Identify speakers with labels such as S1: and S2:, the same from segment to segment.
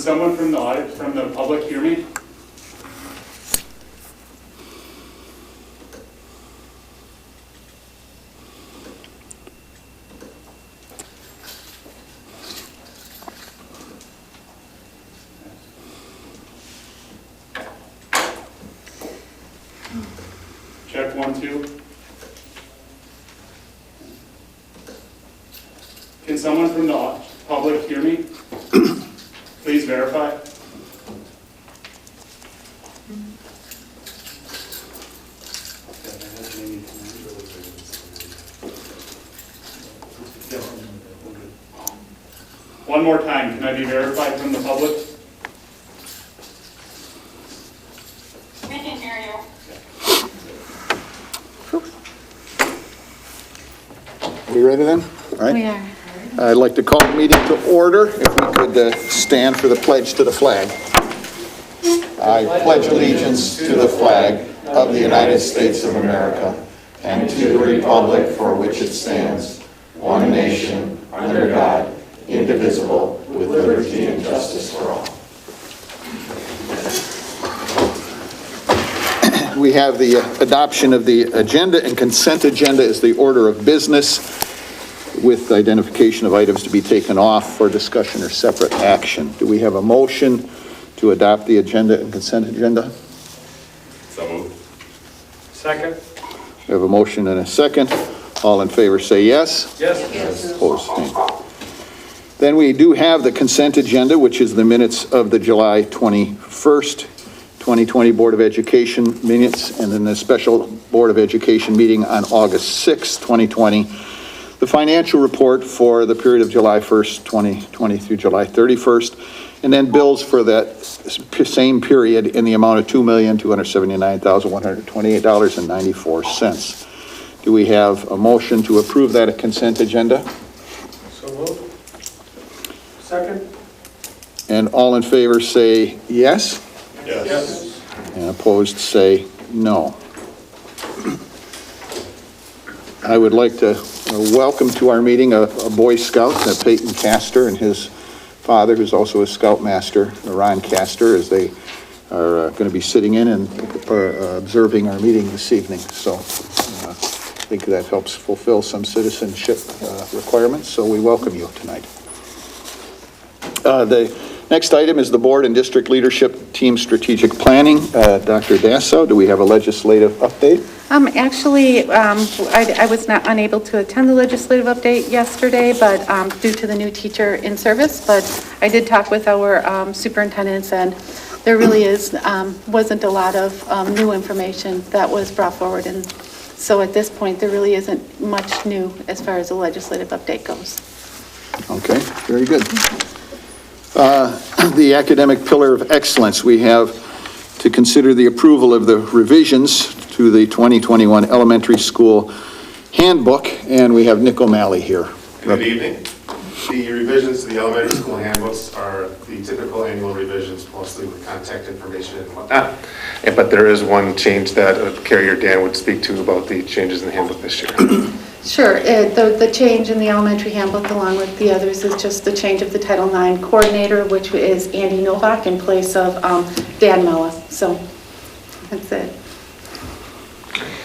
S1: someone from the public hear me? Check 1, 2. Can someone from the public hear me? Please verify. One more time, can I be verified from the public?
S2: We can hear you.
S3: We ready then? All right.
S4: We are.
S3: I'd like to call the meeting to order. If we could stand for the pledge to the flag. I pledge allegiance to the flag of the United States of America and to the republic for which it stands, one nation, under God, indivisible, with liberty and justice for all. We have the adoption of the agenda, and consent agenda is the order of business with identification of items to be taken off for discussion or separate action. Do we have a motion to adopt the agenda and consent agenda?
S5: So moved.
S1: Second.
S3: We have a motion and a second. All in favor say yes.
S1: Yes.
S3: Opposed, same. Then we do have the consent agenda, which is the minutes of the July 21st, 2020 Board of Education minutes, and then the special Board of Education meeting on August 6th, 2020. The financial report for the period of July 1st, 2020 through July 31st, and then bills for that same period in the amount of $2,279,128.94. Do we have a motion to approve that consent agenda?
S1: So moved. Second.
S3: And all in favor say yes,
S5: Yes.
S3: and opposed say no. I would like to welcome to our meeting a Boy Scout, Peyton Castor, and his father, who's also a Scoutmaster, Ron Castor, as they are going to be sitting in and observing our meeting this evening. So I think that helps fulfill some citizenship requirements, so we welcome you tonight. The next item is the board and district leadership team strategic planning. Dr. Dasso, do we have a legislative update?
S4: Actually, I was not unable to attend the legislative update yesterday, but due to the new teacher in service, but I did talk with our superintendents, and there really wasn't a lot of new information that was brought forward, and so at this point, there really isn't much new as far as the legislative update goes.
S3: Okay, very good. The academic pillar of excellence, we have to consider the approval of the revisions to the 2021 elementary school handbook, and we have Nick O'Malley here.
S5: Good evening. The revisions to the elementary school handbooks are the typical annual revisions, mostly with contact information and whatnot. But there is one change that Carrie or Dan would speak to about the changes in the handbook this year.
S4: Sure. The change in the elementary handbook, along with the others, is just the change of the Title IX coordinator, which is Andy Novak in place of Dan Mella. So that's it.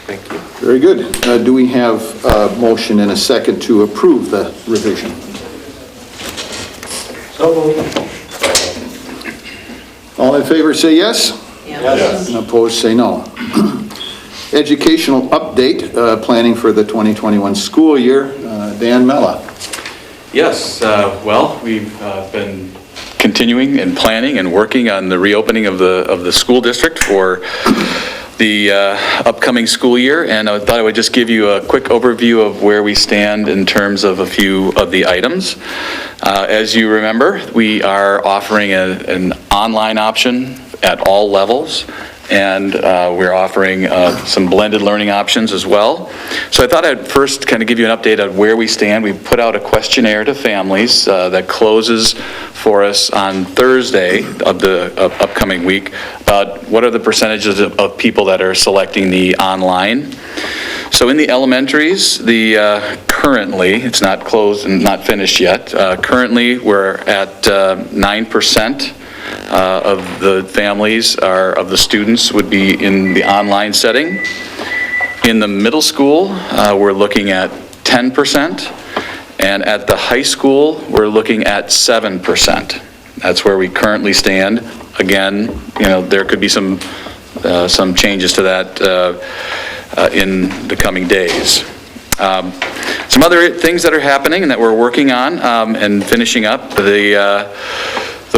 S5: Thank you.
S3: Very good. Do we have a motion and a second to approve the revision?
S1: So moved.
S3: All in favor say yes.
S5: Yes.
S3: And opposed say no. Educational update, planning for the 2021 school year. Dan Mella.
S6: Yes, well, we've been continuing and planning and working on the reopening of the school district for the upcoming school year, and I thought I would just give you a quick overview of where we stand in terms of a few of the items. As you remember, we are offering an online option at all levels, and we're offering some blended learning options as well. So I thought I'd first kind of give you an update on where we stand. We put out a questionnaire to families that closes for us on Thursday of the upcoming week about what are the percentages of people that are selecting the online. So in the elementaries, currently, it's not closed and not finished yet. Currently, we're at 9% of the families of the students would be in the online setting. In the middle school, we're looking at 10%, and at the high school, we're looking at 7%. That's where we currently stand. Again, there could be some changes to that in the coming days. Some other things that are happening and that we're working on and finishing up, the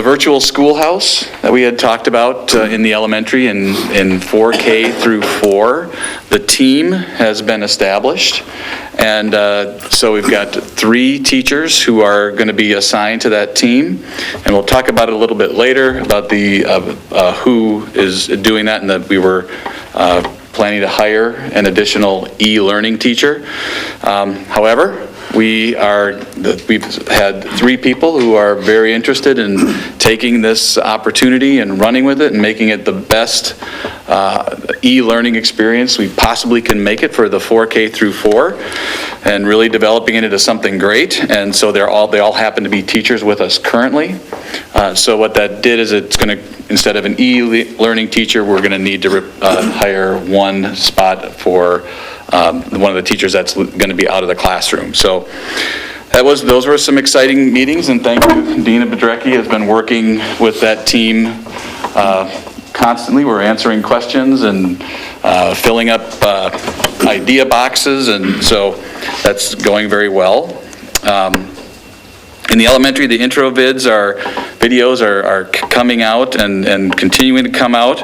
S6: virtual schoolhouse that we had talked about in the elementary in 4K through 4, the team has been established. And so we've got 3 teachers who are going to be assigned to that team. And we'll talk about it a little bit later about the who is doing that, and that we were planning to hire an additional e-learning teacher. However, we've had 3 people who are very interested in taking this opportunity and running with it and making it the best e-learning experience we possibly can make it for the 4K through 4, and really developing it into something great. And so they all happen to be teachers with us currently. So what that did is it's going to, instead of an e-learning teacher, we're going to need to hire one spot for one of the teachers that's going to be out of the classroom. So those were some exciting meetings, and thank you. Dina Bedrecki has been working with that team constantly. We're answering questions and filling up idea boxes, and so that's going very well. In the elementary, the intro videos are coming out and continuing to come out,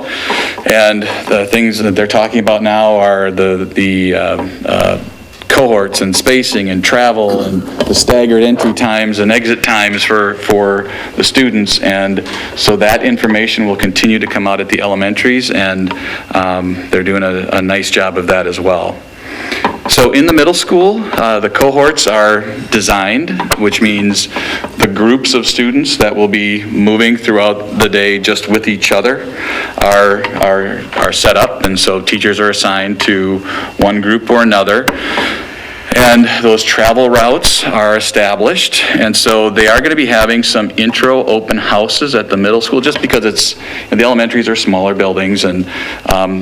S6: and the things that they're talking about now are the cohorts and spacing and travel and the staggered entry times and exit times for the students. And so that information will continue to come out at the elementaries, and they're doing a nice job of that as well. So in the middle school, the cohorts are designed, which means the groups of students that will be moving throughout the day just with each other are set up, and so teachers are assigned to one group or another. And those travel routes are established, and so they are going to be having some intro open houses at the middle school, just because the elementaries are smaller buildings, and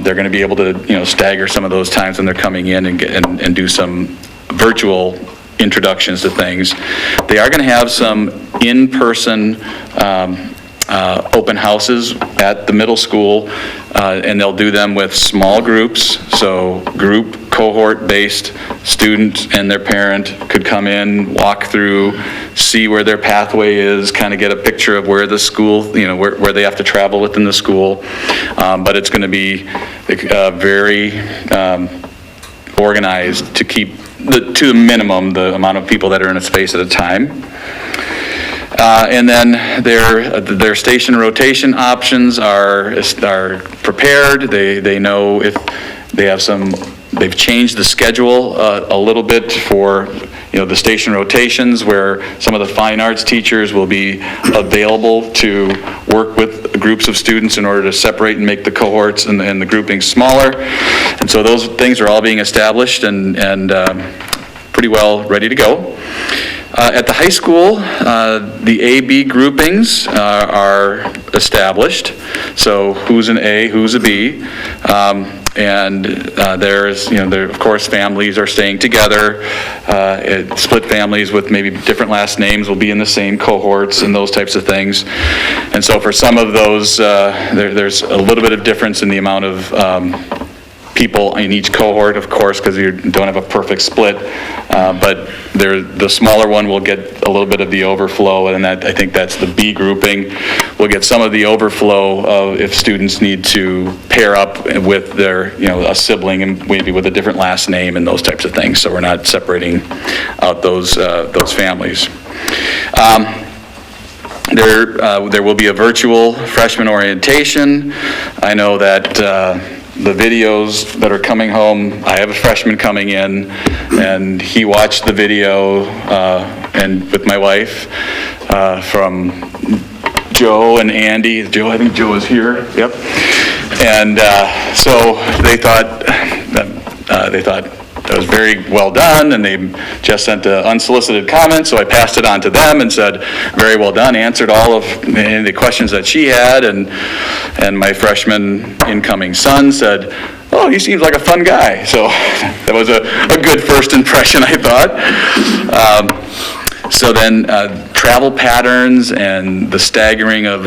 S6: they're going to be able to stagger some of those times when they're coming in and do some virtual introductions to things. They are going to have some in-person open houses at the middle school, and they'll do them with small groups. So group cohort-based student and their parent could come in, walk through, see where their pathway is, kind of get a picture of where the school, where they have to travel within the school. But it's going to be very organized to keep to the minimum the amount of people that are in a space at a time. And then their station rotation options are prepared. They know if they have they've changed the schedule a little bit for the station rotations, where some of the fine arts teachers will be available to work with groups of students in order to separate and make the cohorts and the groupings smaller. And so those things are all being established and pretty well ready to go. At the high school, the A-B groupings are established. So who's an A, who's a B? And there's, of course, families are staying together. Split families with maybe different last names will be in the same cohorts and those types of things. And so for some of those, there's a little bit of difference in the amount of people in each cohort, of course, because you don't have a perfect split, but the smaller one will get a little bit of the overflow, and I think that's the B grouping. We'll get some of the overflow of if students need to pair up with their, a sibling and maybe with a different last name and those types of things, so we're not separating out those families. There will be a virtual freshman orientation. I know that the videos that are coming home, I have a freshman coming in, and he watched the video and with my wife from Joe and Andy. I think Joe is here. Yep. And so they thought that was very well done, and they just sent an unsolicited comment, so I passed it on to them and said, very well done, answered all of the questions that she had, and my freshman incoming son said, oh, he seems like a fun guy. So that was a good first impression, I thought. So then travel patterns and the staggering of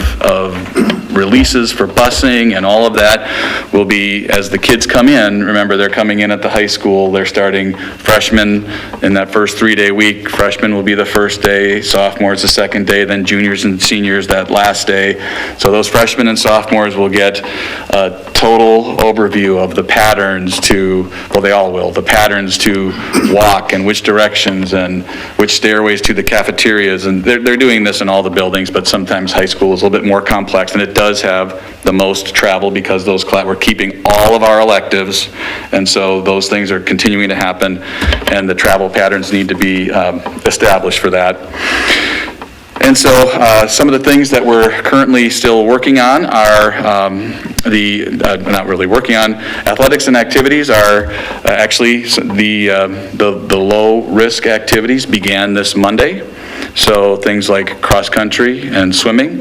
S6: releases for busing and all of that will be, as the kids come in, remember they're coming in at the high school, they're starting freshmen in that first 3-day week. Freshmen will be the first day, sophomores the second day, then juniors and seniors that last day. So those freshmen and sophomores will get a total overview of the patterns to, well, they all will, the patterns to walk and which directions and which stairways to the cafeterias. And they're doing this in all the buildings, but sometimes high school is a little bit more complex, and it does have the most travel because we're keeping all of our electives, and so those things are continuing to happen, and the travel patterns need to be established for that. And so some of the things that we're currently still working on are not really working on. Athletics and activities are actually the low-risk activities began this Monday. So things like cross-country and swimming.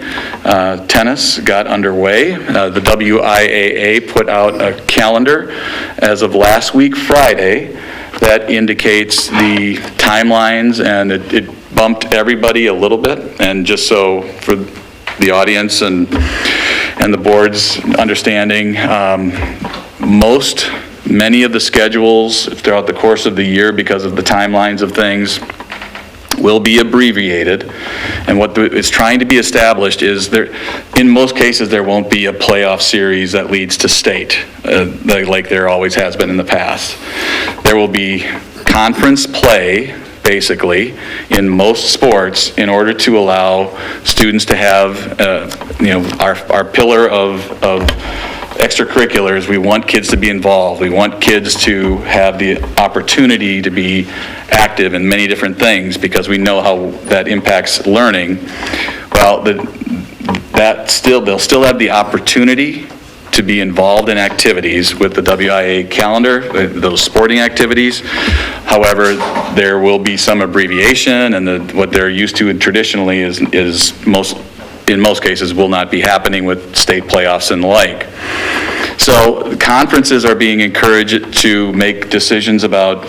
S6: Tennis got underway. The WIAA put out a calendar as of last week, Friday, that indicates the timelines, and it bumped everybody a little bit. And just so for the audience and the board's understanding, many of the schedules throughout the course of the year, because of the timelines of things, will be abbreviated, and what is trying to be established is in most cases there won't be a playoff series that leads to state, like there always has been in the past. There will be conference play, basically, in most sports in order to allow students to have, our pillar of extracurriculars. We want kids to be involved. We want kids to have the opportunity to be active in many different things because we know how that impacts learning. Well, they'll still have the opportunity to be involved in activities with the WIA calendar, those sporting activities. However, there will be some abbreviation, and what they're used to traditionally in most cases will not be happening with state playoffs and the like. So conferences are being encouraged to make decisions about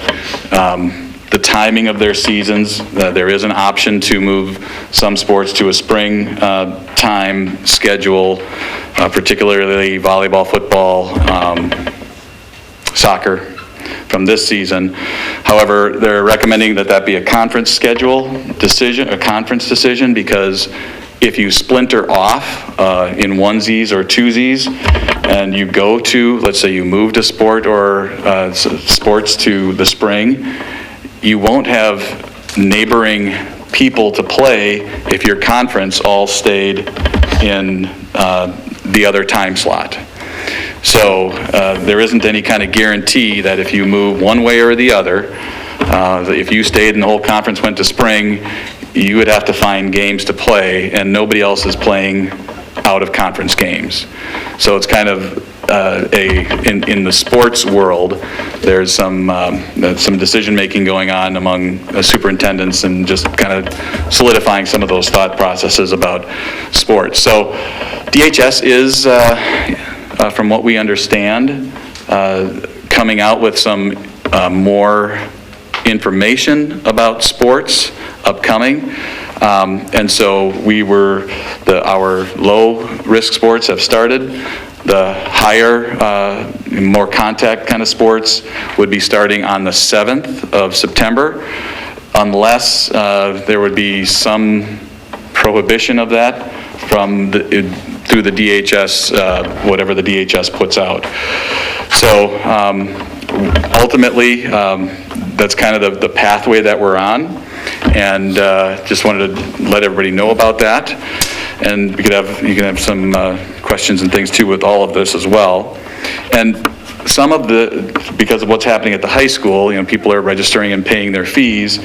S6: the timing of their seasons. There is an option to move some sports to a spring time schedule, particularly volleyball, football, soccer from this season. However, they're recommending that be a conference decision, because if you splinter off in onesies or twosies and you go to, let's say you move to sport or sports to the spring, you won't have neighboring people to play if your conference all stayed in the other time slot. So there isn't any kind of guarantee that if you move one way or the other, if you stayed and the whole conference went to spring, you would have to find games to play, and nobody else is playing out of conference games. So it's kind of in the sports world, there's some decision-making going on among superintendents and just kind of solidifying some of those thought processes about sports. So DHS is, from what we understand, coming out with some more information about sports upcoming. And so our low-risk sports have started. The higher, more contact kind of sports would be starting on the 7th of September, unless there would be some prohibition of that through the DHS, whatever the DHS puts out. So ultimately, that's kind of the pathway that we're on, and just wanted to let everybody know about that. And you can have some questions and things too with all of this as well. And because of what's happening at the high school, people are registering and paying their fees.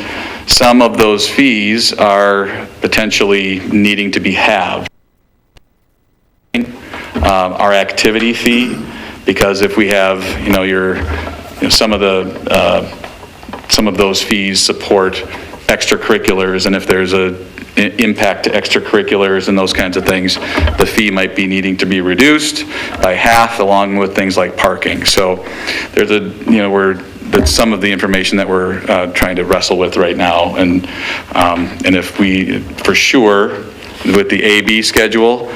S6: Some of those fees are potentially needing to be halved. Our activity fee, because if we have, your some of those fees support extracurriculars, and if there's a impact to extracurriculars and those kinds of things, the fee might be needing to be reduced by half, along with things like parking. So there's that's some of the information that we're trying to wrestle with right now, and if we, for sure, with the AB schedule,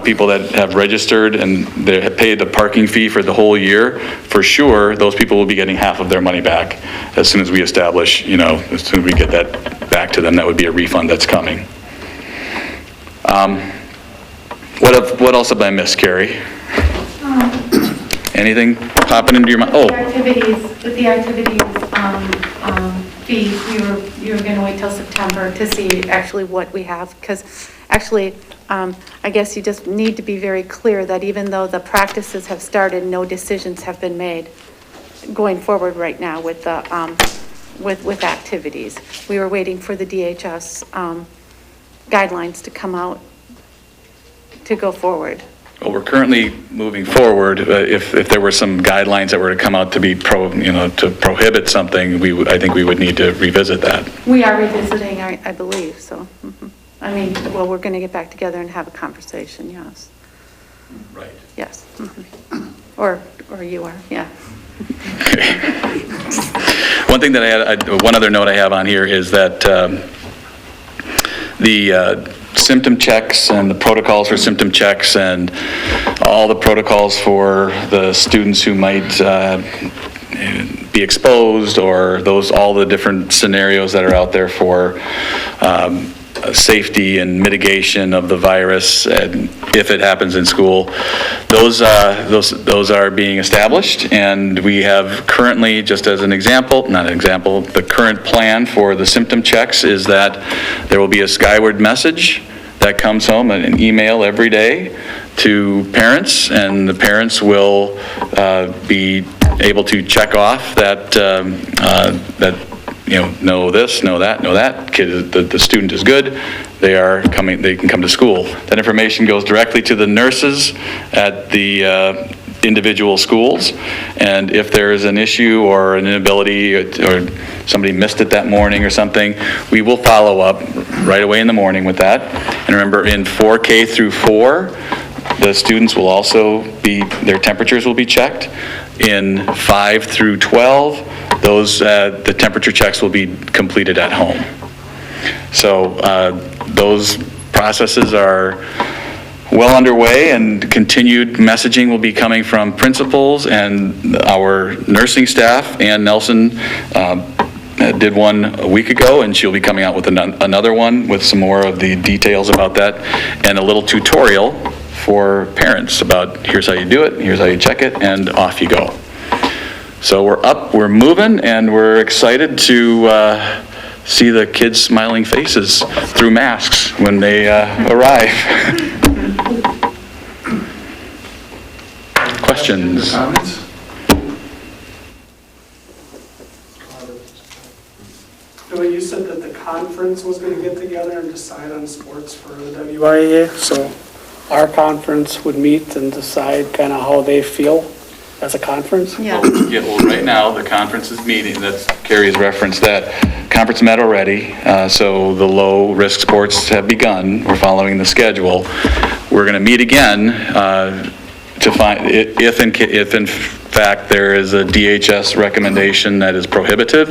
S6: people that have registered and they have paid the parking fee for the whole year, for sure, those people will be getting half of their money back as soon as we establish, as soon as we get that back to them. That would be a refund that's coming. What else have I missed, Carrie? Anything popping into your mind? Oh.
S4: With the activities fees, you were going to wait till September to see actually what we have, because actually, I guess you just need to be very clear that even though the practices have started, no decisions have been made going forward right now with the with activities. We were waiting for the DHS guidelines to come out to go forward.
S6: Well, we're currently moving forward. If there were some guidelines that were to come out to be to prohibit something, I think we would need to revisit that.
S4: We are revisiting, I believe, so. I mean, well, we're going to get back together and have a conversation, yes.
S6: Right.
S4: Yes. Or you are, yeah.
S6: One thing that one other note I have on here is that the symptom checks and the protocols for symptom checks and all the protocols for the students who might be exposed, or all the different scenarios that are out there for safety and mitigation of the virus, and if it happens in school, those are being established, and we have currently, just as an example, not an example, the current plan for the symptom checks is that there will be a skyward message that comes home, an email every day to parents, and the parents will be able to check off that know this, know that, kid, the student is good, they can come to school. That information goes directly to the nurses at the individual schools, and if there is an issue or an inability or somebody missed it that morning or something, we will follow up right away in the morning with that. And remember, in 4K through 4, the students will also their temperatures will be checked. In 5 through 12, the temperature checks will be completed at home. So those processes are well underway, and continued messaging will be coming from principals and our nursing staff. Ann Nelson did one a week ago, and she'll be coming out with another one with some more of the details about that, and a little tutorial for parents about here's how you do it, here's how you check it, and off you go. So we're moving, and we're excited to see the kids' smiling faces through masks when they arrive. Questions?
S3: Comments?
S7: Billy, you said that the conference was going to get together and decide on sports for the WIAA, so our conference would meet and decide kind of how they feel as a conference?
S4: Yeah.
S6: Well, right now, the conference is meeting, that's Carrie's referenced that. Conference met already, so the low-risk sports have begun. We're following the schedule. We're going to meet again to find, if in fact there is a DHS recommendation that is prohibitive,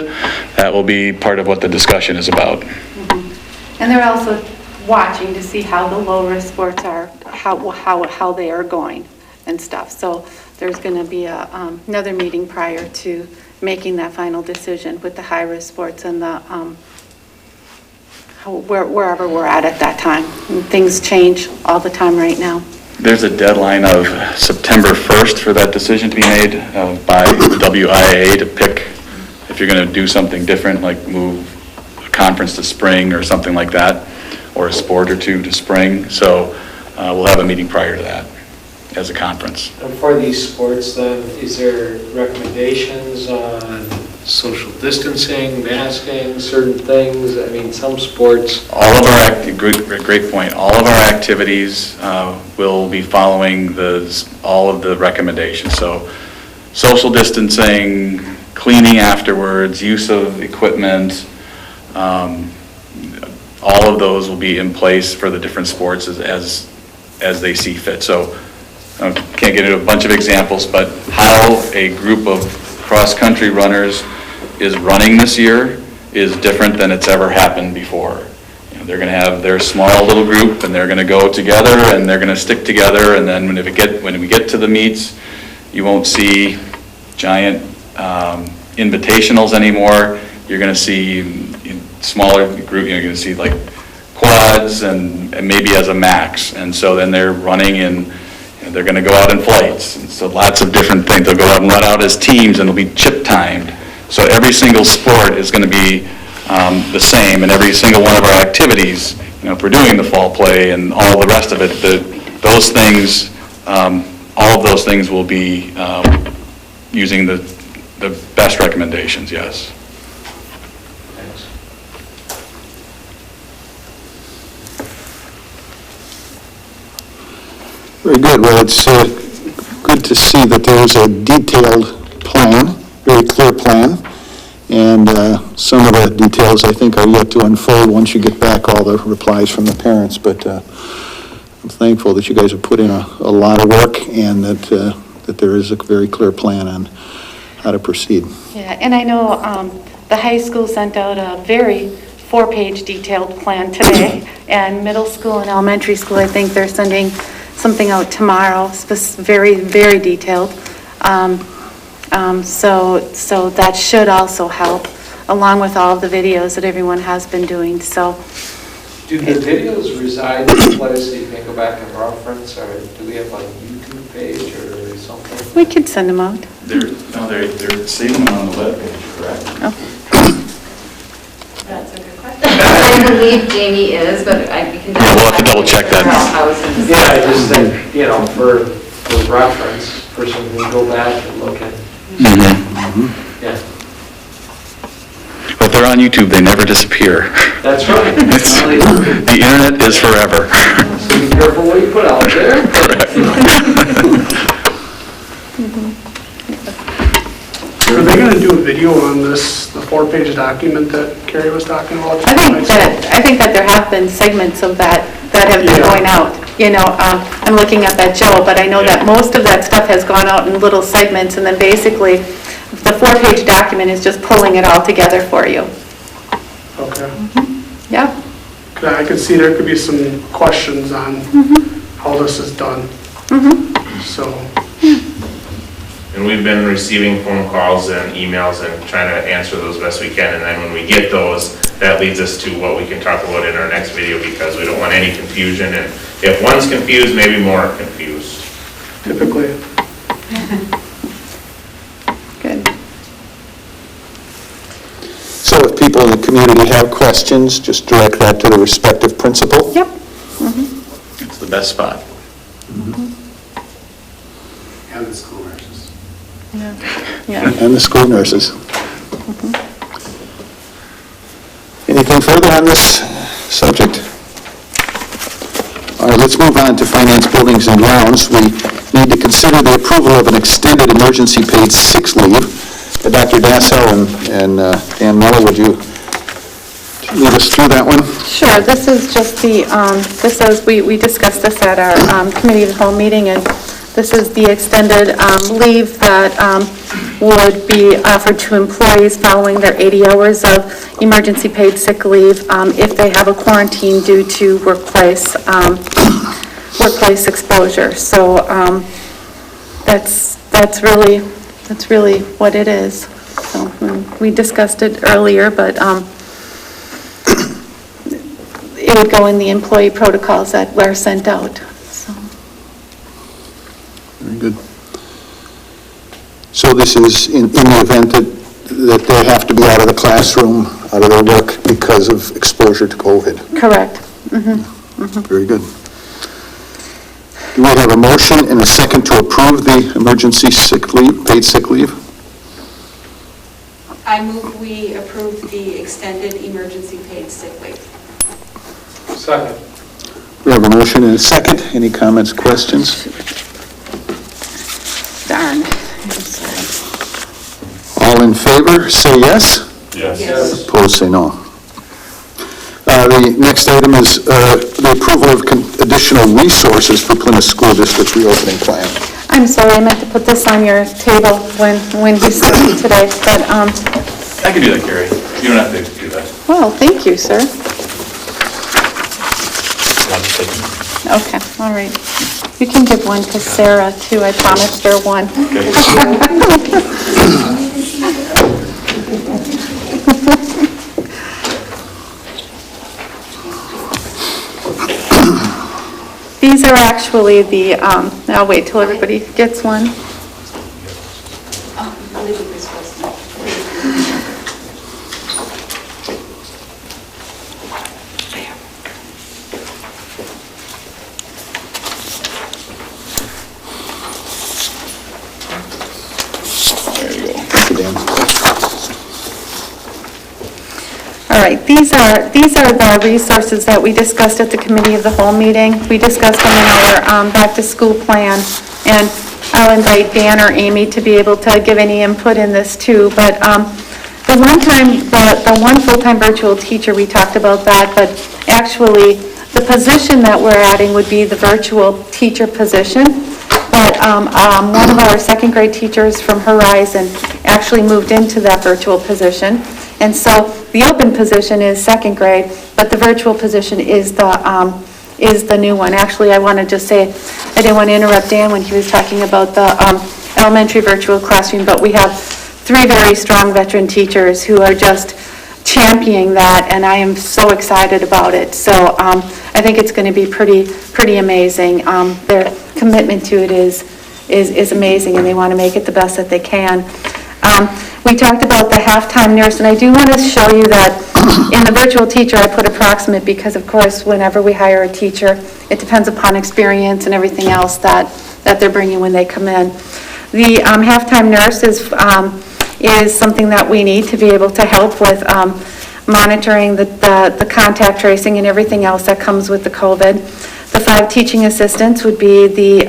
S6: that will be part of what the discussion is about.
S4: Mm-hmm. And they're also watching to see how the low-risk sports are, how they are going and stuff. So there's going to be another meeting prior to making that final decision with the high-risk sports and the wherever we're at that time. And things change all the time right now.
S6: There's a deadline of September 1st for that decision to be made by the WIAA to pick if you're going to do something different, like move a conference to spring or something like that, or a sport or two to spring. So we'll have a meeting prior to that as a conference.
S8: And for these sports then, is there recommendations on social distancing, masking, certain things? I mean, some sports.
S6: All of our, great point, all of our activities will be following all of the recommendations. So social distancing, cleaning afterwards, use of equipment, all of those will be in place for the different sports as they see fit. So I can't get into a bunch of examples, but how a group of cross-country runners is running this year is different than it's ever happened before. They're going to have their small little group, and they're going to go together, and they're going to stick together, and then when we get to the meets, you won't see giant invitationals anymore. You're going to see smaller group, you're going to see like quads and maybe as a max. And so then they're running in, they're going to go out in flights. And so lots of different things. They'll go out and run out as teams, and it'll be chip timed. So every single sport is going to be the same, and every single one of our activities, if we're doing the fall play and all the rest of it, those things, all of those things will be using the best recommendations, yes.
S8: Thanks.
S3: Very good. Well, it's good to see that there's a detailed plan, very clear plan, and some of the details, I think, are yet to unfold once you get back all the replies from the parents, but I'm thankful that you guys have put in a lot of work, and that there is a very clear plan on how to proceed.
S4: Yeah, and I know the high school sent out a very 4-page detailed plan today, and middle school and elementary school, I think they're sending something out tomorrow, very, very detailed. So that should also help, along with all of the videos that everyone has been doing, so.
S8: Do the videos reside in a place that you can go back and reference, or do we have a YouTube page or something?
S4: We could send them out.
S6: They're saving them on the webpage, correct?
S4: Oh.
S2: That's a good question.
S9: I believe Jamie is, but we can.
S6: Yeah, we'll have to double check that.
S8: Yeah, I just think, for reference, person can go back and look at. Yeah,
S6: But they're on YouTube, they never disappear.
S8: that's right.
S6: The internet is forever.
S8: So be careful what you put out there.
S7: Are they going to do a video on this, the 4-page document that Carrie was talking about?
S4: I think that there have been segments of that have been going out. I'm looking up at Joe, but I know that most of that stuff has gone out in little segments, and then basically the 4-page document is just pulling it all together for you.
S7: Okay.
S4: Yeah.
S7: I could see there could be some questions on how this is done. So.
S10: And we've been receiving phone calls and emails and trying to answer those best we can. And then when we get those, that leads us to what we can talk about in our next video, because we don't want any confusion. And if one's confused, maybe more are confused.
S7: Typically.
S4: Good.
S3: So if people in the community have questions, just direct that to the respective principal.
S4: Yep.
S6: It's the best spot.
S5: And the school nurses.
S4: Yeah.
S3: And the school nurses. Anything further on this subject? All right, let's move on to finance, buildings, and grounds. We need to consider the approval of an extended emergency paid sick leave. Dr. Dasso and Dan Miller, would you lead us through that one?
S4: Sure. This is just we discussed this at our committee of the whole meeting, and this is the extended leave that would be offered to employees following their 80 hours of emergency paid sick leave if they have a quarantine due to workplace exposure. So that's really what it is. So we discussed it earlier, but it would go in the employee protocols that were sent out. So.
S3: Very good. So this is in the event that they have to be out of the classroom, out of their work because of exposure to COVID.
S4: Correct.
S3: Very good. Do we have a motion and a second to approve the emergency sick leave, paid sick leave?
S9: I move we approve the extended emergency paid sick leave.
S8: Second.
S3: We have a motion and a second. Any comments, questions?
S4: Darn. I'm sorry.
S3: All in favor, say yes.
S10: Yes.
S3: Opposed, say no. The next item is the approval of additional resources for Plymouth School District reopening plan.
S4: I'm sorry, I meant to put this on your table when he spoke today, but,
S6: I can do that, Gary. You don't have to do that.
S4: well, thank you, sir. Okay, all right. You can give one to Sarah, too. I promised her one. These are actually the, I'll wait till everybody gets one.
S9: I'll leave it this question.
S3: There you go. Thank you, Dan.
S4: All right, these are the resources that we discussed at the committee of the whole meeting. We discussed them in our back-to-school plan, and I'll invite Dan or Amy to be able to give any input in this too. But the one full-time virtual teacher, we talked about that, but actually the position that we're adding would be the virtual teacher position. But one of our second grade teachers from Horizon actually moved into that virtual position. And so the open position is second grade, but the virtual position is the new one. Actually, I want to just say, I didn't want to interrupt Dan when he was talking about the elementary virtual classroom, but we have 3 very strong veteran teachers who are just championing that, and I am so excited about it. So I think it's going to be pretty amazing. Their commitment to it is amazing, and they want to make it the best that they can. We talked about the halftime nurse, and I do want to show you that in the virtual teacher, I put approximate because, of course, whenever we hire a teacher, it depends upon experience and everything else that they're bringing when they come in. The halftime nurse is something that we need to be able to help with monitoring the contact tracing and everything else that comes with the COVID. The 5 teaching assistants would be the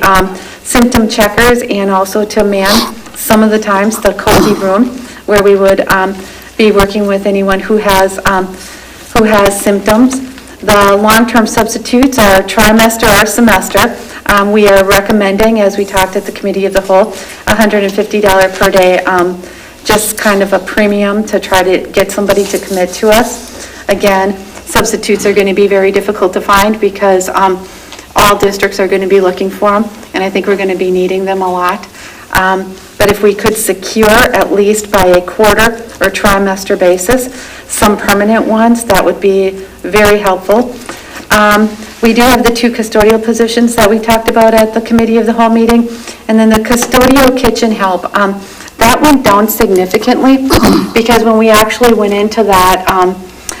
S4: symptom checkers and also to man some of the times the cozy room where we would be working with anyone who has symptoms. The long-term substitutes are trimester or semester. We are recommending, as we talked at the committee of the whole, $150 per day, just kind of a premium to try to get somebody to commit to us. Again, substitutes are going to be very difficult to find because all districts are going to be looking for them, and I think we're going to be needing them a lot. But if we could secure, at least by a quarter or trimester basis, some permanent ones, that would be very helpful. We do have the 2 custodial positions that we talked about at the committee of the whole meeting, and then the custodial kitchen help. That went down significantly because when we actually went into that,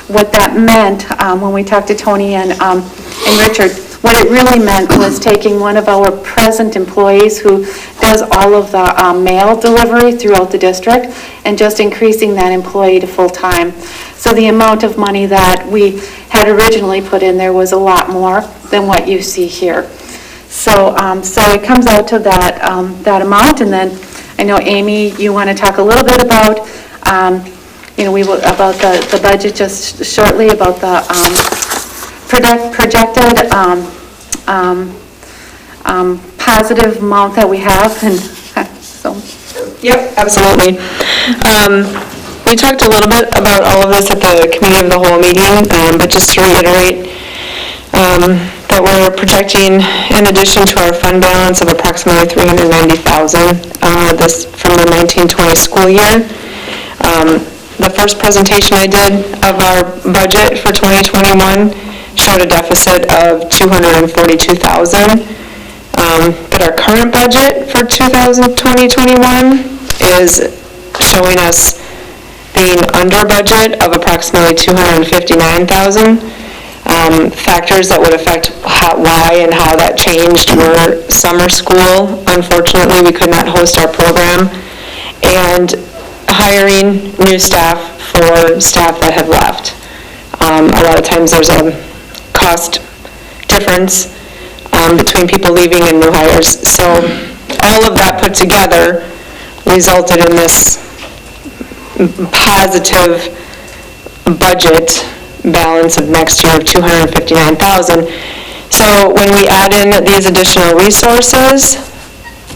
S4: what that meant, when we talked to Tony and Richard, what it really meant was taking one of our present employees who does all of the mail delivery throughout the district and just increasing that employee to full-time. So the amount of money that we had originally put in there was a lot more than what you see here. So it comes out to that amount, and then I know, Amy, you want to talk a little bit about, about the budget just shortly, about the projected positive amount that we have, and so.
S11: Yep, absolutely. We talked a little bit about all of this at the committee of the whole meeting, but just to reiterate, that we're projecting, in addition to our fund balance of approximately $390,000 this from the 1920 school year. The first presentation I did of our budget for 2021 showed a deficit of $242,000. But our current budget for 2021 is showing us being under budget of approximately $259,000. Factors that would affect why and how that changed were summer school. Unfortunately, we could not host our program, and hiring new staff for staff that have left. A lot of times there's a cost difference between people leaving and new hires. So all of that put together resulted in this positive budget balance of next year of $259,000. So when we add in these additional resources,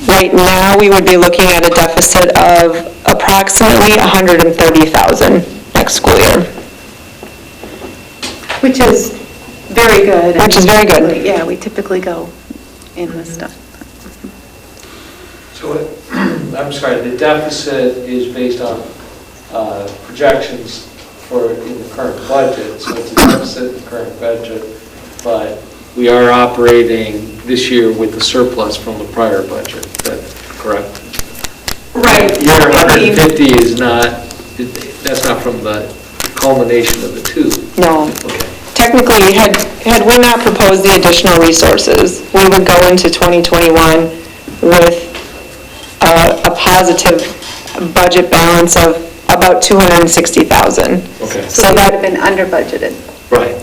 S11: right now, we would be looking at a deficit of approximately $130,000 next school year.
S4: Which is very good.
S11: Which is very good.
S4: Yeah, we typically go in this stuff.
S8: So, I'm sorry, the deficit is based on projections for in the current budget, so it's a deficit in the current budget, but we are operating this year with the surplus from the prior budget, is that correct?
S11: Right.
S8: Your 150 is not, that's not from the culmination of the two.
S11: No.
S8: Okay.
S11: Technically, had we not proposed the additional resources, we would go into 2021 with a positive budget balance of about $260,000.
S8: Okay.
S4: So that would have been under budgeted.
S8: Right.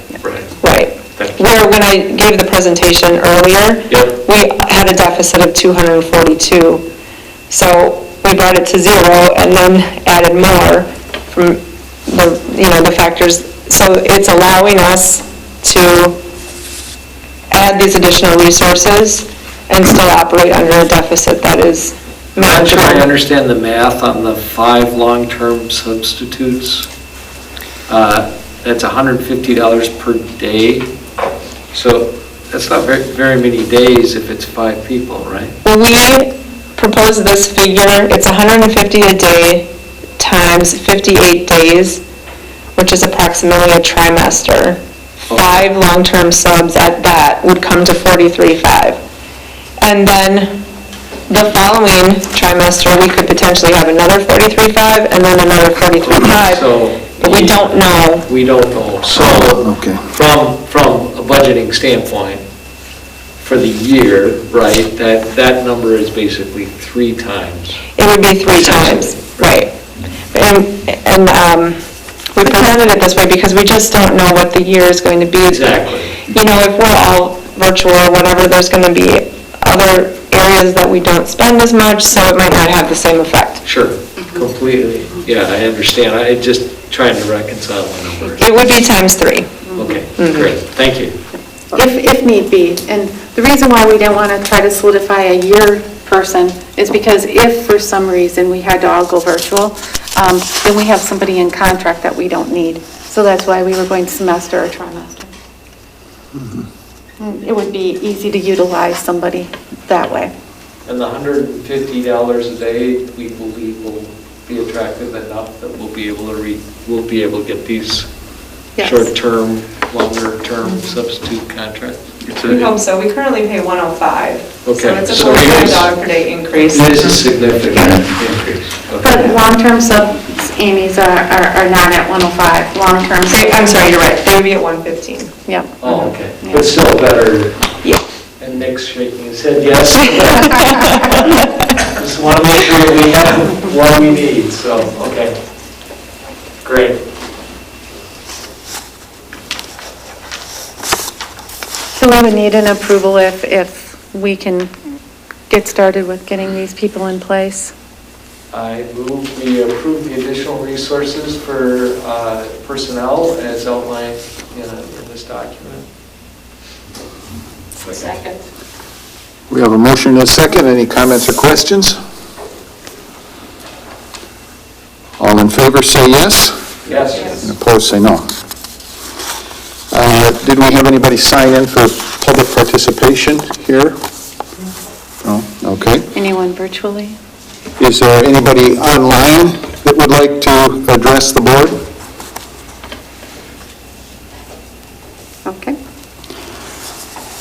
S11: Right.
S8: Thank you.
S11: Where when I gave the presentation earlier,
S8: Yep.
S11: we had a deficit of 242. So we brought it to zero and then added more from the factors. So it's allowing us to add these additional resources and still operate under a deficit that is
S8: Not sure I
S11: manageable.
S8: understand the math on the 5 long-term substitutes. That's $150 per day. So that's not very many days if it's 5 people, right?
S11: When we proposed this figure, it's 150 a day times 58 days, which is approximately a trimester. 5 long-term subs at that would come to 43.5. And then the following trimester, we could potentially have another 43.5 and then another 43.5.
S8: So
S11: But we don't know.
S8: We don't know. So
S3: Okay.
S8: from a budgeting standpoint, for the year, right, that number is basically 3 times.
S11: It would be 3 times, right. And we presented it this way because we just don't know what the year is going to be.
S8: Exactly.
S11: You know, if we're all virtual or whatever, there's going to be other areas that we don't spend as much, so it might not have the same effect.
S8: Sure, completely. Yeah, I understand. I just trying to reconcile the numbers.
S11: It would be times 3.
S8: Okay, great. Thank you.
S4: If need be. And the reason why we didn't want to try to solidify a year person is because if for some reason we had to all go virtual, then we have somebody in contract that we don't need. So that's why we were going semester or trimester. It would be easy to utilize somebody that way.
S8: And the $150 a day, we believe will be attractive enough that we'll be able to get these
S4: Yes.
S8: short-term, longer-term substitute contracts.
S11: We hope so. We currently pay 105.
S8: Okay.
S11: So it's a
S8: So it is-
S11: $45 per day increase.
S8: It is a significant increase.
S4: But
S8: Okay.
S4: long-term subs, Amy's, are not at 105. Long-term.
S11: I'm sorry, you're right. They would be at 115.
S4: Yep.
S8: Oh, okay. But still better.
S11: Yeah.
S8: And Nick's shaking his head yes. Just want to make sure we have what we need, so, okay. Great.
S4: So we would need an approval if we can get started with getting these people in place.
S8: I move we approve the additional resources for personnel as outlined in this document.
S2: Second.
S3: We have a motion and a second. Any comments or questions? All in favor, say yes.
S8: Yes.
S3: And opposed, say no. Did we have anybody sign in for public participation here? No? Okay.
S4: Anyone virtually?
S3: Is there anybody online that would like to address the board?
S4: Okay.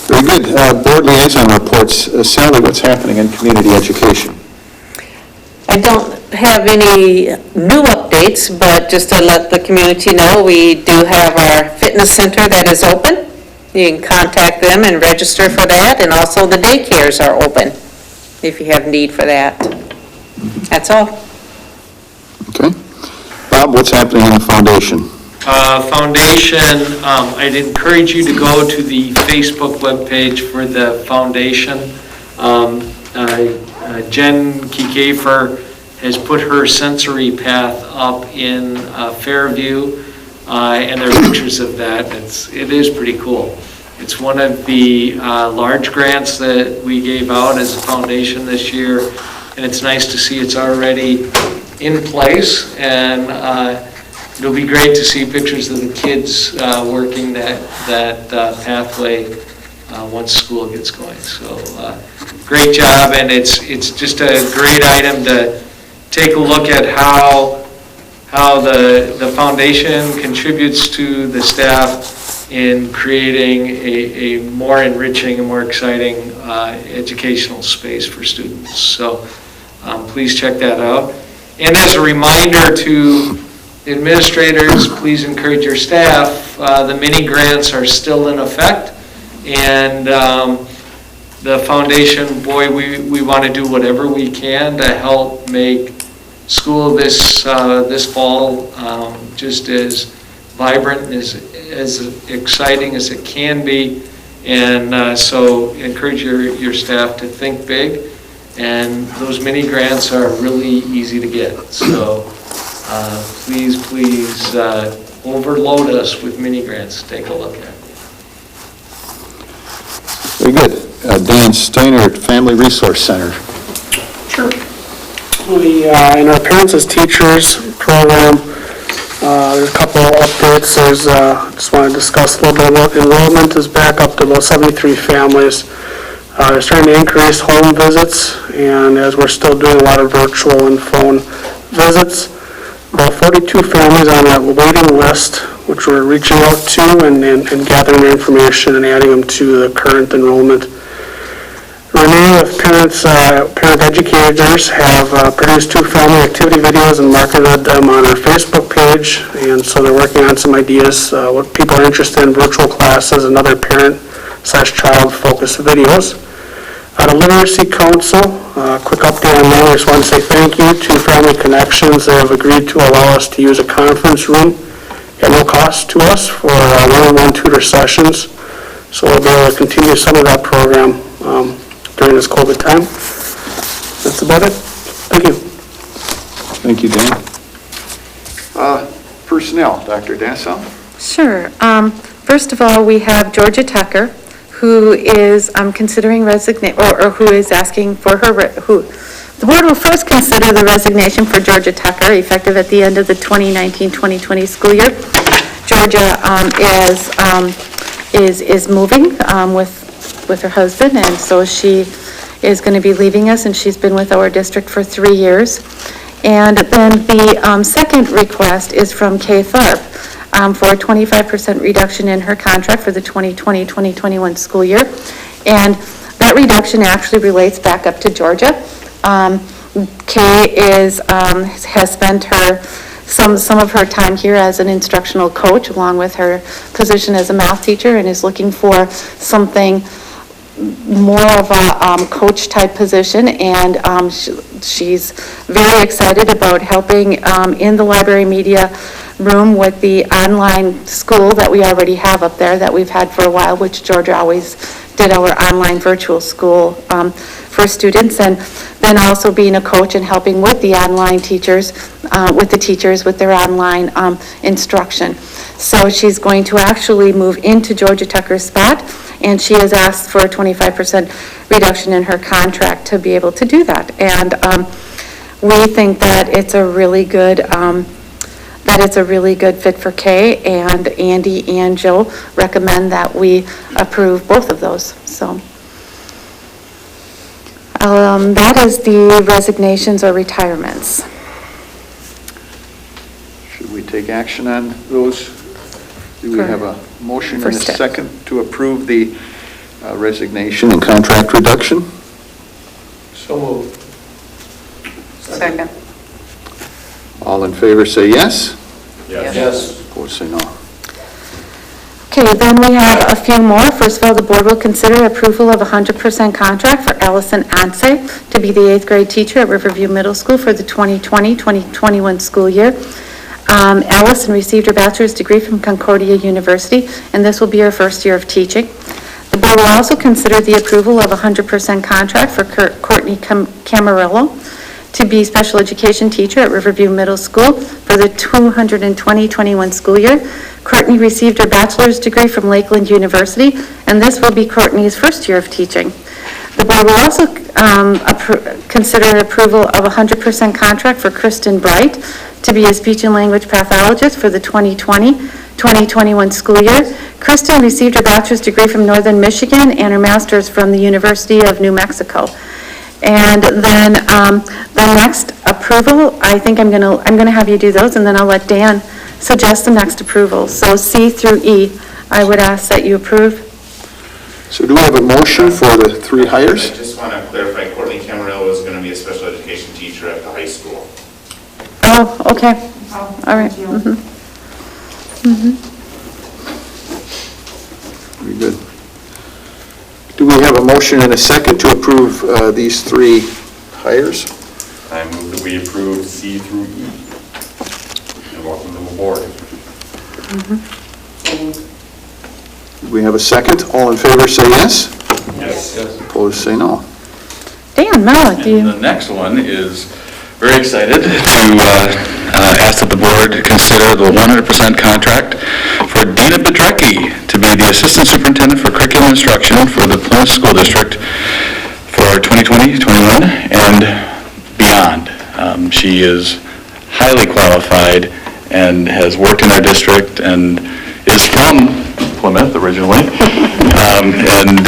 S3: Very good. Board liaison reports. Sally, what's happening in community education?
S12: I don't have any new updates, but just to let the community know, we do have our fitness center that is open. You can contact them and register for that, and also the daycares are open if you have need for that. That's all.
S3: Okay. Bob, what's happening in the foundation?
S8: Foundation, I'd encourage you to go to the Facebook webpage for the foundation. Jen Kiefer has put her sensory path up in Fairview, and there are pictures of that. It is pretty cool. It's one of the large grants that we gave out as a foundation this year, and it's nice to see it's already in place, and it'll be great to see pictures of the kids working that pathway once school gets going. So great job, and it's just a great item to take a look at how the foundation contributes to the staff in creating a more enriching and more exciting educational space for students. So please check that out. And as a reminder to administrators, please encourage your staff. The mini grants are still in effect, and the foundation, boy, we want to do whatever we can to help make school this fall just as vibrant and as exciting as it can be. And so encourage your staff to think big, and those mini grants are really easy to get. So please overload us with mini grants. Take a look at it.
S3: Very good. Dan Steiner at Family Resource Center.
S7: Sure. We, in our Parents as Teachers program, there's a couple of updates. Just want to discuss a little bit about enrollment is back up to about 73 families. They're starting to increase home visits, and as we're still doing a lot of virtual and phone visits, about 42 families on that waiting list, which we're reaching out to and gathering their information and adding them to the current enrollment. Renee with parent educators have produced 2 family activity videos and marketed them on our Facebook page, and so they're working on some ideas, what people are interested in, virtual classes and other parent/child focused videos. The Literacy Council, quick update on them. I just want to say thank you to Family Connections. They have agreed to allow us to use a conference room at no cost to us for one-on-one tutor sessions, so we'll be able to continue some of that program during this COVID time. That's about it. Thank you.
S3: Thank you, Dan. Personnel, Dr. Dassel.
S4: Sure. First of all, we have Georgia Tucker, who is considering resignation, or who is asking for her, the board will first consider the resignation for Georgia Tucker, effective at the end of the 2019-2020 school year. Georgia is moving with her husband, and so she is going to be leaving us, and she's been with our district for 3 years. And then the second request is from Kay Tharp for a 25% reduction in her contract for the 2020-2021 school year. And that reduction actually relates back up to Georgia. Kay has spent some of her time here as an instructional coach, along with her position as a math teacher, and is looking for something more of a coach type position, and she's very excited about helping in the library media room with the online school that we already have up there that we've had for a while, which Georgia always did our online virtual school for students, and then also being a coach and helping with the online teachers, with their online instruction. So she's going to actually move into Georgia Tucker's spot, and she has asked for a 25% reduction in her contract to be able to do that. And we think that it's a really good fit for Kay, and Andy and Joe recommend that we approve both of those. So that is the resignations or retirements.
S3: Should we take action on those? Do we have a motion and a second to approve the resignation and contract reduction?
S8: So moved.
S4: Second.
S3: All in favor say yes.
S8: Yes.
S3: Opposed say no.
S4: Okay, then we have a few more. First of all, the board will consider approval of a 100% contract for Allison Anse to be the 8th grade teacher at Riverview Middle School for the 2020-2021 school year. Allison received her bachelor's degree from Concordia University, and this will be her first year of teaching. The board will also consider the approval of a 100% contract for Courtney Camarillo to be special education teacher at Riverview Middle School for the 2020-21 school year. Courtney received her bachelor's degree from Lakeland University, and this will be Courtney's first year of teaching. The board will also consider approval of a 100% contract for Kristen Bright to be a speech and language pathologist for the 2020-2021 school year. Kristen received her bachelor's degree from Northern Michigan and her master's from the University of New Mexico. And then the next approval, I think I'm gonna have you do those, and then I'll let Dan suggest the next approval. So C through E, I would ask that you approve.
S3: So do we have a motion for the 3 hires?
S10: I just want to clarify, Courtney Camarillo is going to be a special education teacher at the high school.
S4: Oh, okay. All right.
S3: Very good. Do we have a motion and a second to approve these 3 hires?
S13: I move that we approve C through E. And welcome them aboard.
S3: Do we have a second? All in favor say yes.
S13: Yes.
S3: Opposed say no.
S4: Dan, Mel, do
S6: And
S4: you?
S6: the next one is very excited to ask that the board consider the 100% contract for Dina Bedrecki to be the Assistant Superintendent for Curriculum Instruction for the Plymouth School District for 2020-21 and beyond. She is highly qualified and has worked in our district and is from Plymouth originally, and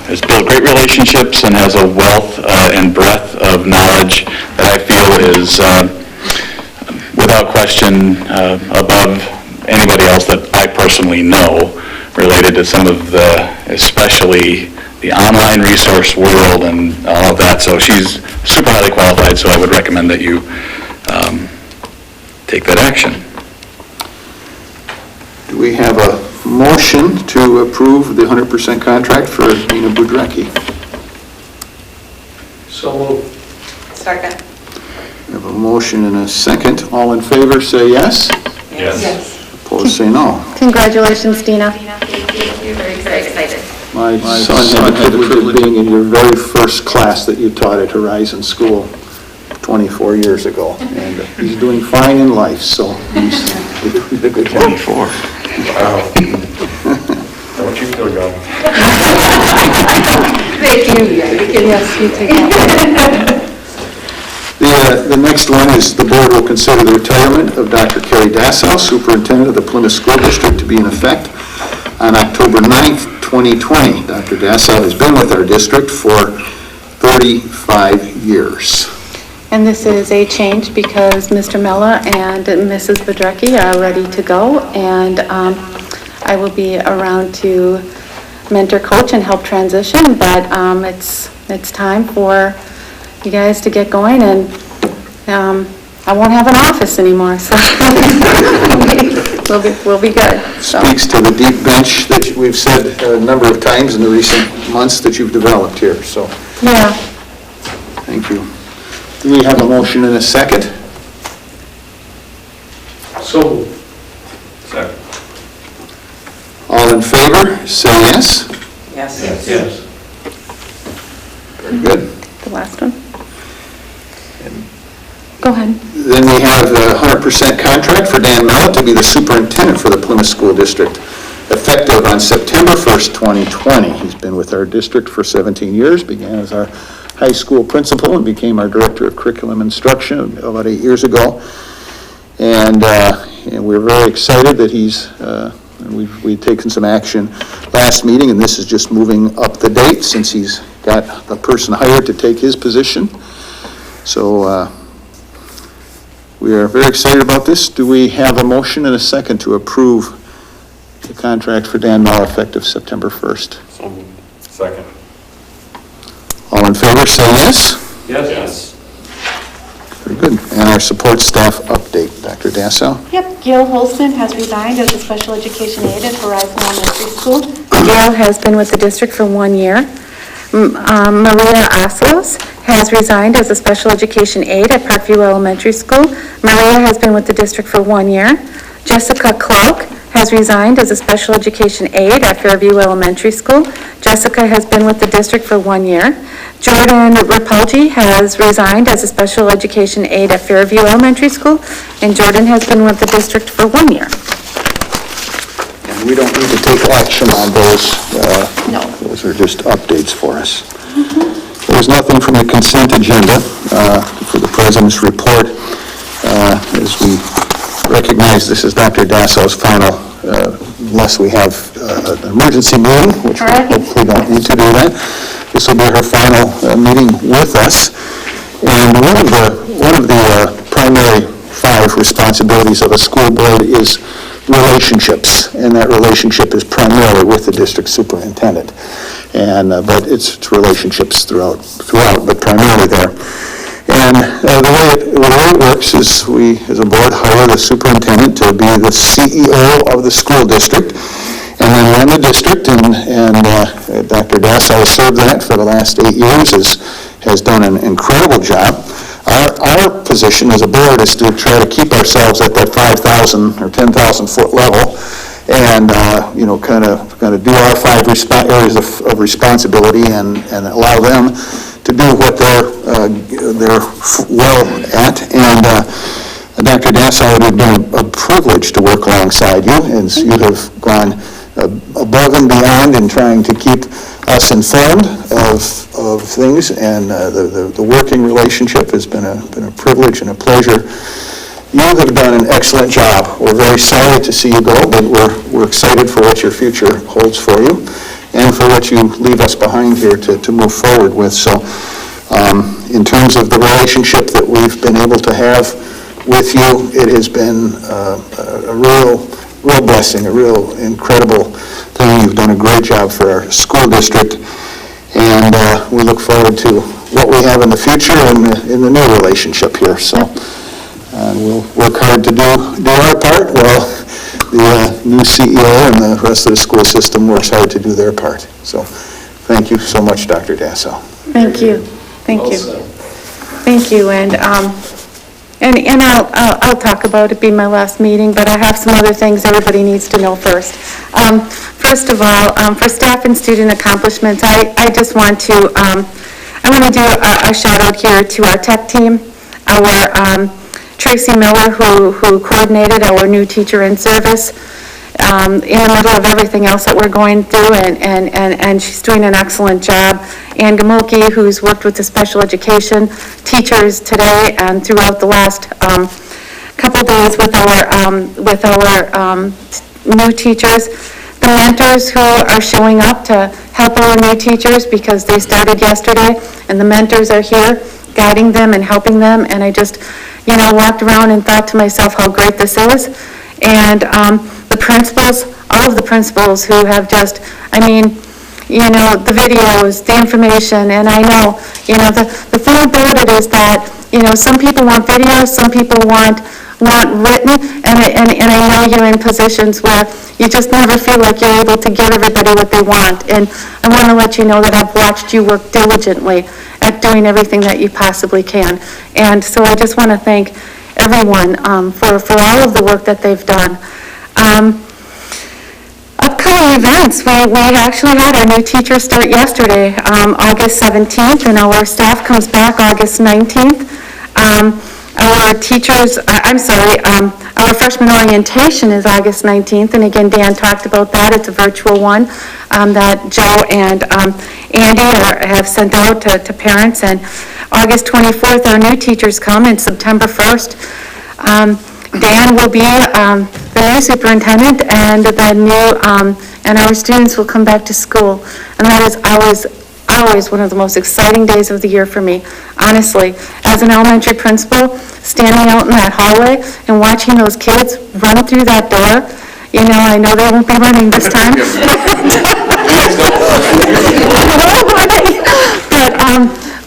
S6: has built great relationships and has a wealth and breadth of knowledge that I feel is, without question, above anybody else that I personally know related to some of the, especially the online resource world and all of that. So she's super highly qualified, so I would recommend that you take that action.
S3: Do we have a motion to approve the 100% contract for Dina Budrecki?
S7: So moved.
S9: Second.
S3: We have a motion and a second. All in favor say yes.
S13: Yes.
S3: Opposed say no.
S4: Congratulations, Dina.
S9: We're very excited.
S3: My son had the privilege of being in your very first class that you taught at Horizon School 24 years ago, and he's doing fine in life, so he's did a good job.
S6: 24.
S13: Wow. Don't you feel young?
S9: Thank you.
S4: Yes, you take that.
S3: The next one is the board will consider the retirement of Dr. Carrie Dassow, Superintendent of the Plymouth School District, to be in effect on October 9th, 2020. Dr. Dassow has been with our district for 35 years.
S4: And this is a change because Mr. Mella and Mrs. Bedrecki are ready to go, and I will be around to mentor, coach, and help transition, but it's time for you guys to get going, and I won't have an office anymore, so we'll be good. So.
S3: Speaks to the deep bench that we've said a number of times in the recent months that you've developed here, so
S4: Yeah.
S3: thank you. Do we have a motion and a second?
S7: So moved.
S13: Second.
S3: All in favor, say yes.
S9: Yes.
S7: Yes.
S3: Very good.
S4: The last one. Go ahead.
S3: Then we have a 100% contract for Dan Mella to be the superintendent for the Plymouth School District, effective on September 1st, 2020. He's been with our district for 17 years, began as our high school principal and became our director of curriculum instruction about 8 years ago. And we're very excited that we've taken some action last meeting, and this is just moving up the date since he's got the person hired to take his position. So we are very excited about this. Do we have a motion and a second to approve the contract for Dan Mella effective September 1st?
S13: So moved. Second.
S3: All in favor, say yes.
S13: Yes.
S3: Very good. And our support staff update, Dr. Dassow.
S4: Yep, Gail Holston has resigned as a special education aide at Horizon Elementary School. Gail has been with the district for 1 year. Maria Aslos has resigned as a special education aide at Parkview Elementary School. Maria has been with the district for 1 year. Jessica Clark has resigned as a special education aide at Fairview Elementary School. Jessica has been with the district for 1 year. Jordan Rapalji has resigned as a special education aide at Fairview Elementary School, and Jordan has been with the district for 1 year.
S3: And we don't need to take action on those.
S4: No.
S3: Those are just updates for us. There's nothing from the consent agenda for the president's report. As we recognize, this is Dr. Dassau's final, unless we have an emergency meeting, which we hopefully don't need to do that. This will be her final meeting with us. And one of the primary 5 responsibilities of a school board is relationships, and that relationship is primarily with the district superintendent. And but it's relationships throughout, but primarily there. And the way it works is we, as a board, hire the superintendent to be the CEO of the school district, and then run the district. And Dr. Dassau served that for the last 8 years, has done an incredible job. Our position as a board is to try to keep ourselves at that 5,000 or 10,000 foot level, and kind of do our 5 areas of responsibility, and allow them to do what they're well at. And Dr. Dassau, it has been a privilege to work alongside you, and you have gone above and beyond in trying to keep us informed of things, and the working relationship has been a privilege and a pleasure. You have done an excellent job. We're very sorry to see you go, but we're excited for what your future holds for you, and for what you leave us behind here to move forward with. So in terms of the relationship that we've been able to have with you, it has been a real blessing, a real incredible thing. You've done a great job for our school district, and we look forward to what we have in the future in the new relationship here. So we'll work hard to do our part while the new CEO and the rest of the school system works hard to do their part. So thank you so much, Dr. Dassau.
S4: Thank you. Thank you. Thank you. And I'll talk about it being my last meeting, but I have some other things everybody needs to know first. First of all, for staff and student accomplishments, I just want to do a shout out here to our tech team, our Tracy Miller, who coordinated our new teacher in service in the middle of everything else that we're going through, and she's doing an excellent job. Ann Gamulke, who's worked with the special education teachers today and throughout the last couple days with our new teachers. The mentors who are showing up to help our new teachers, because they started yesterday, and the mentors are here guiding them and helping them. And I just walked around and thought to myself how great this is. And the principals, all of the principals who have just, the videos, the information. And I know, the thing about it is that, some people want videos, some people want written, and I know you're in positions where you just never feel like you're able to give everybody what they want. And I want to let you know that I've watched you work diligently at doing everything that you possibly can. And so I just want to thank everyone for all of the work that they've done. Upcoming events, we actually had our new teacher start yesterday, August 17th, and our staff comes back August 19th. Our teachers, our freshman orientation is August 19th, and again, Dan talked about that. It's a virtual one that Joe and Andy have sent out to parents. And August 24th, our new teachers come, and September 1st, Dan will be the new superintendent, and the new and our students will come back to school. And that is always one of the most exciting days of the year for me, honestly. As an elementary principal, standing out in that hallway and watching those kids run through that door, I know they won't be running this time.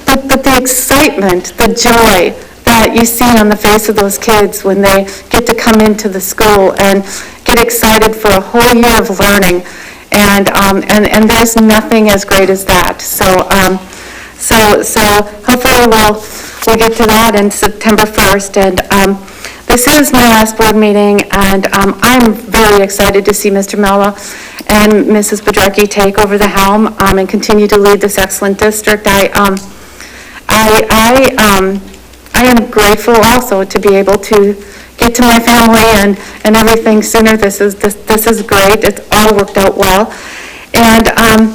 S4: But the excitement, the joy that you see on the face of those kids when they get to come into the school and get excited for a whole year of learning. And there's nothing as great as that. So hopefully we'll get to that in September 1st. And this is my last board meeting, and I'm very excited to see Mr. Mello and Mrs. Bodracki take over the helm and continue to lead this excellent district. I am grateful also to be able to get to my family and everything sooner. This is great. It's all worked out well, and I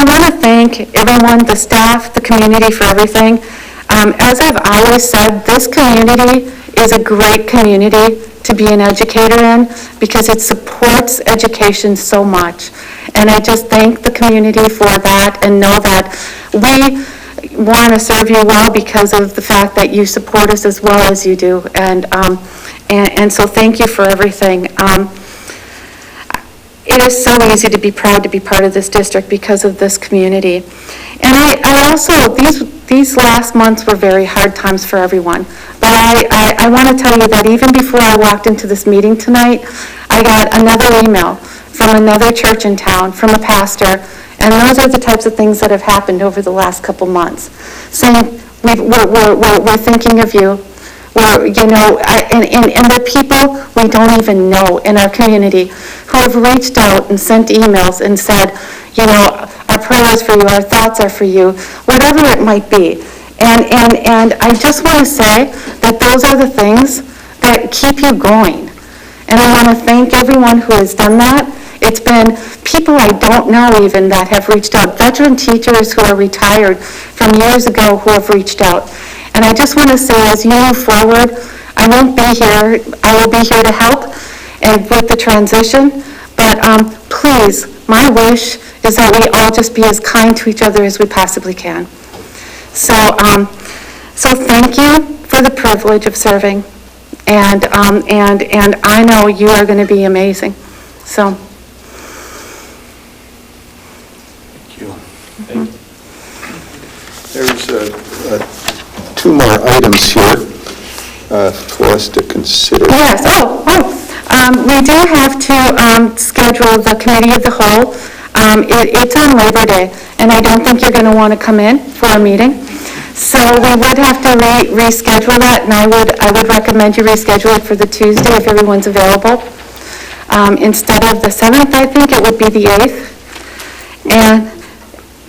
S4: want to thank everyone, the staff, the community for everything. As I've always said, this community is a great community to be an educator in because it supports education so much. And I just thank the community for that and know that we want to serve you well because of the fact that you support us as well as you do. And so thank you for everything. It is so easy to be proud to be part of this district because of this community. And I also, these last months were very hard times for everyone. But I want to tell you that even before I walked into this meeting tonight, I got another email from another church in town, from a pastor, and those are the types of things that have happened over the last couple months, saying, we're thinking of you. And there are people we don't even know in our community who have reached out and sent emails and said, our prayers for you, our thoughts are for you, whatever it might be. And I just want to say that those are the things that keep you going. And I want to thank everyone who has done that. It's been people I don't know even that have reached out, veteran teachers who are retired from years ago who have reached out. And I just want to say, as you move forward, I won't be here. I will be here to help and with the transition. But please, my wish is that we all just be as kind to each other as we possibly can. So thank you for the privilege of serving. And I know you are going to be amazing. So.
S3: Thank you. There's two more items here for us to consider.
S4: Yes, we do have to schedule the committee of the whole. It's on Labor Day, and I don't think you're going to want to come in for a meeting. So we would have to reschedule that, and I would recommend you reschedule it for the Tuesday if everyone's available. Instead of the 7th, I think it would be the 8th. And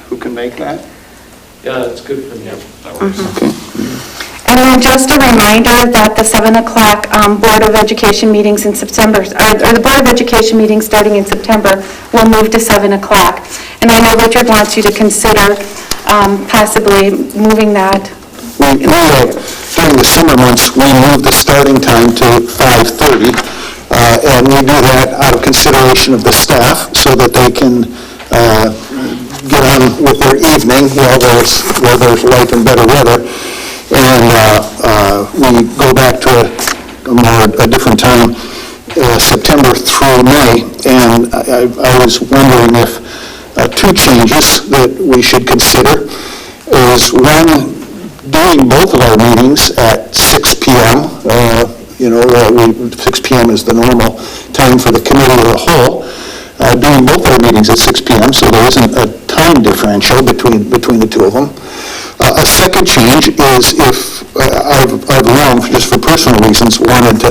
S3: who can make that?
S8: Yeah, that's good for me.
S3: Okay.
S4: And then just a reminder that the 7 o'clock Board of Education meetings in September, or the Board of Education meetings starting in September will move to 7 o'clock. And I know Richard wants you to consider possibly moving that.
S3: During the summer months, we move the starting time to 5:30, and we do that out of consideration of the staff so that they can get on with their evening while there's light and better weather. And we go back to a different time, September through May. And I was wondering if two changes that we should consider is one, doing both of our meetings at 6 p.m. 6 p.m. is the normal time for the committee of the whole. Doing both our meetings at 6 p.m. so there isn't a time differential between the two of them. A second change is if I've long, just for personal reasons, wanted to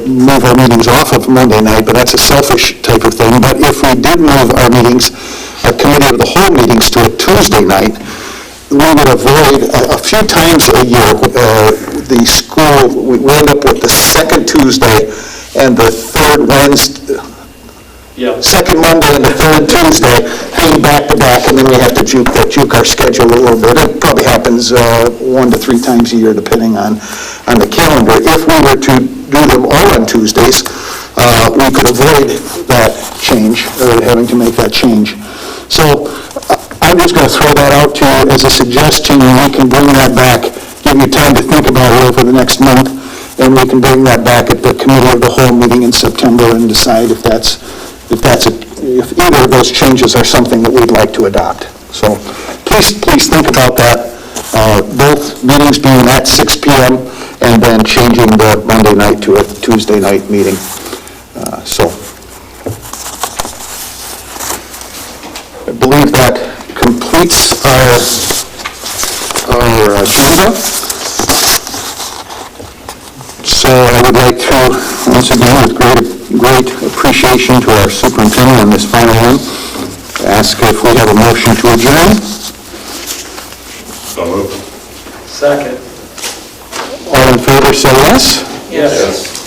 S3: move our meetings off of Monday night, but that's a selfish type of thing. But if we did move our meetings, our committee of the whole meetings to a Tuesday night, we would avoid a few times a year the school, we end up with the second Tuesday and the third Wednesday, second Monday and the third Tuesday hang back to back, and then we have to juke our schedule a little bit. It probably happens 1 to 3 times a year, depending on the calendar. If we were to do them all on Tuesdays, we could avoid that change, or having to make that change. So I'm just going to throw that out to you as a suggestion, and we can bring that back, give you time to think about it over the next month, and we can bring that back at the committee of the whole meeting in September and decide if either of those changes are something that we'd like to adopt. So please think about that. Both meetings being at 6 p.m. and then changing the Monday night to a Tuesday night meeting. I believe that completes our agenda. So I would like to, once again, with great appreciation to our superintendent on this final one, ask if we have a motion to adjourn.
S13: So moved.
S7: Second.
S3: All in favor, say yes.
S7: Yes.